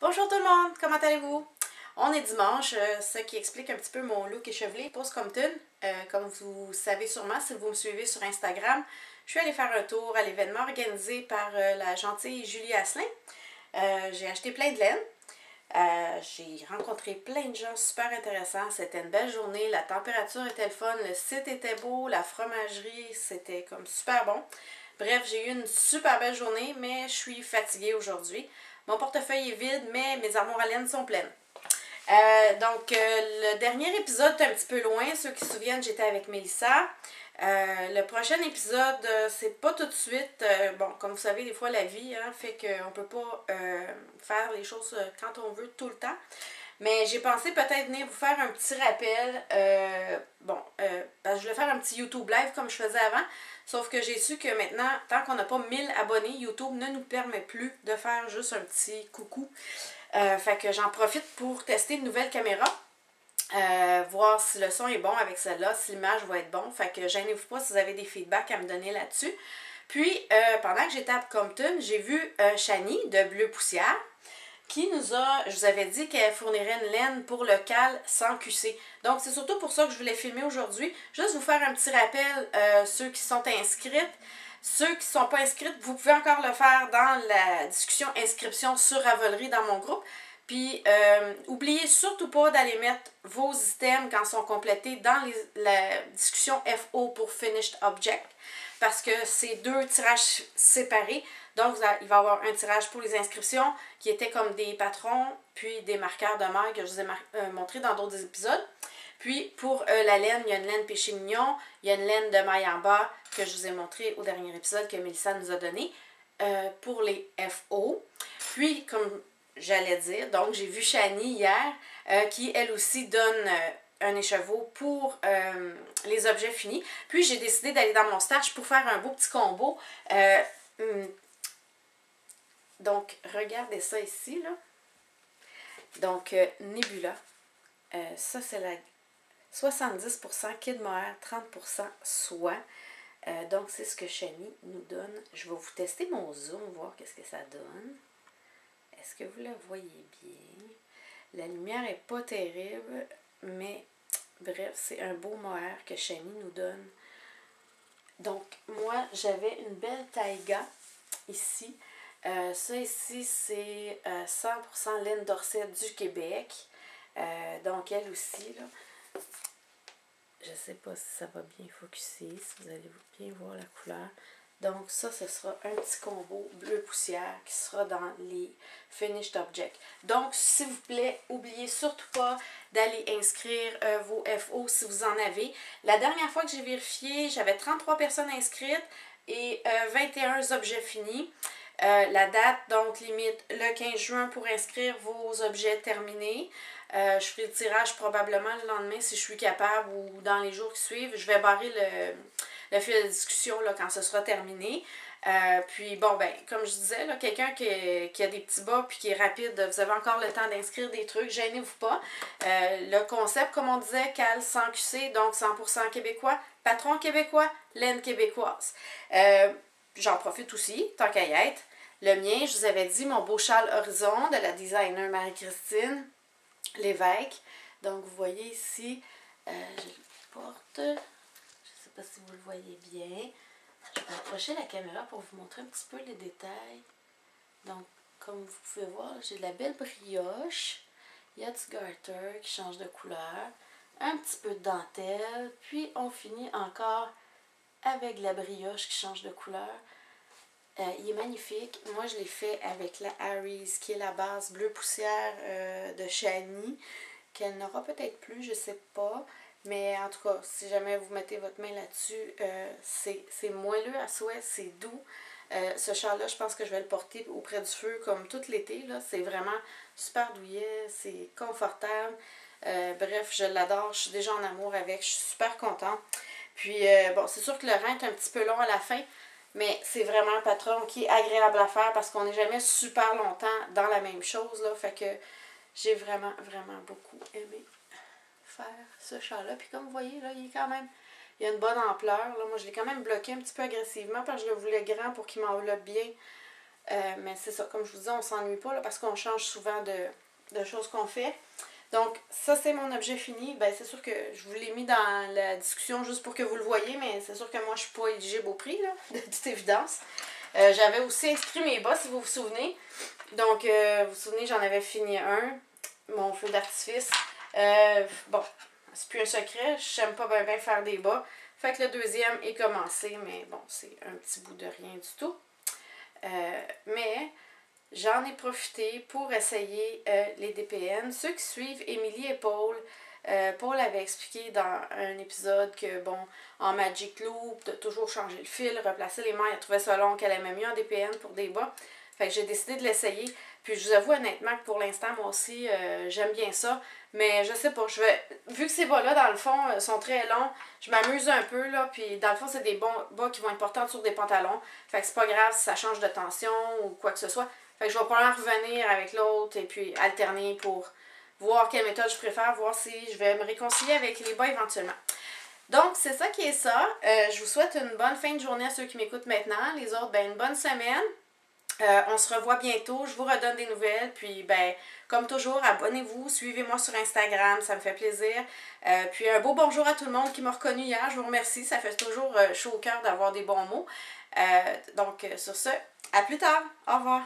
Bonjour tout le monde, comment allez-vous? On est dimanche, ce qui explique un petit peu mon look échevelé, pose comme tune. Comme vous savez sûrement, si vous me suivez sur Instagram, je suis allée faire un tour à l'événement organisé par la gentille Julie Asselin. J'ai acheté plein de laine. J'ai rencontré plein de gens super intéressants. C'était une belle journée, la température était le fun, le site était beau, la fromagerie, c'était comme super bon. Bref, j'ai eu une super belle journée, mais je suis fatiguée aujourd'hui. Mon portefeuille est vide, mais mes armoires à laine sont pleines. Le dernier épisode est un petit peu loin. Ceux qui se souviennent, j'étais avec Mélissa. Le prochain épisode, c'est pas tout de suite. Bon, comme vous savez, des fois, la vie fait qu'on peut pas faire les choses quand on veut tout le temps. Mais j'ai pensé peut-être venir vous faire un petit rappel. Parce que je voulais faire un petit YouTube live comme je faisais avant. Sauf que j'ai su que maintenant, tant qu'on n'a pas 1000 abonnés, YouTube ne nous permet plus de faire juste un petit coucou. Fait que j'en profite pour tester une nouvelle caméra. Voir si le son est bon avec celle-là, si l'image va être bon. Fait que gênez-vous pas si vous avez des feedbacks à me donner là-dessus. Puis, pendant que j'étais à Compton, j'ai vu Shani de Bleu Poussière qui nous a, je vous avais dit qu'elle fournirait une laine pour le cal sans QC. Donc, c'est surtout pour ça que je voulais filmer aujourd'hui. Juste vous faire un petit rappel, ceux qui sont inscrites. Ceux qui ne sont pas inscrites, vous pouvez encore le faire dans la discussion inscription sur Ravelry dans mon groupe. Puis, oubliez surtout pas d'aller mettre vos items quand ils sont complétés dans la discussion FO pour Finished Object. Parce que c'est deux tirages séparés. Donc, il va y avoir un tirage pour les inscriptions qui était comme des patrons, puis des marqueurs de maille que je vous ai montré dans d'autres épisodes. Puis, pour la laine, il y a une laine péché mignon, il y a une laine de maille en bas que je vous ai montré au dernier épisode que Mélissa nous a donné pour les FO. Puis, comme j'allais dire, donc j'ai vu Shani hier qui, elle aussi, donne un écheveau pour les objets finis. Puis, j'ai décidé d'aller dans mon stash pour faire un beau petit combo. Donc, regardez ça ici, là. Donc, Nebula. Ça, c'est la 70% Kid Mohair, 30% soie. Donc, c'est ce que Shani nous donne. Je vais vous tester mon zoom, voir qu'est-ce que ça donne. Est-ce que vous la voyez bien? La lumière n'est pas terrible, mais bref, c'est un beau mohair que Shani nous donne. Donc, moi, j'avais une belle taïga ici. Ça ici, c'est 100% laine d'Orsay du Québec. Donc, elle aussi, là. Je ne sais pas si ça va bien focuser, si vous allez bien voir la couleur. Donc, ça, ce sera un petit combo bleu poussière qui sera dans les Finished Objects. Donc, s'il vous plaît, n'oubliez surtout pas d'aller inscrire vos FO si vous en avez. La dernière fois que j'ai vérifié, j'avais 33 personnes inscrites et 21 objets finis. La date, donc, limite le 15 juin pour inscrire vos objets terminés. Je ferai le tirage probablement le lendemain si je suis capable ou dans les jours qui suivent. Je vais barrer le fil de discussion là, quand ce sera terminé. Puis bon, ben, comme je disais, quelqu'un qui a des petits bas puis qui est rapide, vous avez encore le temps d'inscrire des trucs, gênez-vous pas. Le concept, comme on disait, cal sans QC, donc 100% québécois, patron québécois, laine québécoise. J'en profite aussi, tant qu'à y être. Le mien, je vous avais dit, mon beau châle Horizon de la designer Marie-Christine Lévesque. Donc, vous voyez ici, je le porte. Je ne sais pas si vous le voyez bien. Je vais approcher la caméra pour vous montrer un petit peu les détails. Donc, comme vous pouvez voir, j'ai de la belle brioche. Il y a du garter qui change de couleur. Un petit peu de dentelle. Puis, on finit encore avec de la brioche qui change de couleur. Il est magnifique. Moi, je l'ai fait avec la Harry's, qui est la base bleu poussière de Shani, qu'elle n'aura peut-être plus, je ne sais pas. Mais en tout cas, si jamais vous mettez votre main là-dessus, c'est moelleux à souhait, c'est doux. Ce châle-là, je pense que je vais le porter auprès du feu comme tout l'été. C'est vraiment super douillet, c'est confortable. Bref, je l'adore, je suis déjà en amour avec, je suis super contente. Puis, bon, c'est sûr que le rein est un petit peu long à la fin, mais c'est vraiment un patron qui est agréable à faire parce qu'on n'est jamais super longtemps dans la même chose, là. Fait que j'ai vraiment, vraiment beaucoup aimé faire ce châle-là. Puis comme vous voyez, là, il est quand même... Il y a une bonne ampleur. Là. Moi, je l'ai quand même bloqué un petit peu agressivement parce que je le voulais grand pour qu'il m'enveloppe bien Mais c'est ça, comme je vous dis, on s'ennuie pas là, parce qu'on change souvent de choses qu'on fait. Donc, ça, c'est mon objet fini. Ben, c'est sûr que je vous l'ai mis dans la discussion juste pour que vous le voyez, mais c'est sûr que moi, je suis pas éligible au prix, là, de toute évidence. J'avais aussi inscrit mes bas, si vous vous souvenez. Donc, vous vous souvenez, j'en avais fini un, mon feu d'artifice. Bon, c'est plus un secret, j'aime pas bien faire des bas. Fait que le deuxième est commencé, mais bon, c'est un petit bout de rien du tout. Mais j'en ai profité pour essayer les DPN. Ceux qui suivent Émilie et Paul, Paul avait expliqué dans un épisode que, bon, en Magic Loop, de toujours changer le fil, replacer les mailles, elle trouvait ça long, qu'elle aimait mieux en DPN pour des bas. Fait que j'ai décidé de l'essayer. Puis je vous avoue honnêtement que pour l'instant, moi aussi, j'aime bien ça. Mais je sais pas, vu que ces bas-là, dans le fond, sont très longs, je m'amuse un peu, là. Puis dans le fond, c'est des bas qui vont être portants sur des pantalons. Fait que c'est pas grave si ça change de tension ou quoi que ce soit. Fait que je vais probablement revenir avec l'autre et puis alterner pour voir quelle méthode je préfère, voir si je vais me réconcilier avec les bas éventuellement. Donc, c'est ça qui est ça. Je vous souhaite une bonne fin de journée à ceux qui m'écoutent maintenant. Les autres, ben, une bonne semaine. On se revoit bientôt. Je vous redonne des nouvelles. Puis, ben, comme toujours, abonnez-vous, suivez-moi sur Instagram, ça me fait plaisir. Puis, un beau bonjour à tout le monde qui m'a reconnu hier. Je vous remercie. Ça fait toujours chaud au cœur d'avoir des bons mots. Donc, sur ce, à plus tard. Au revoir.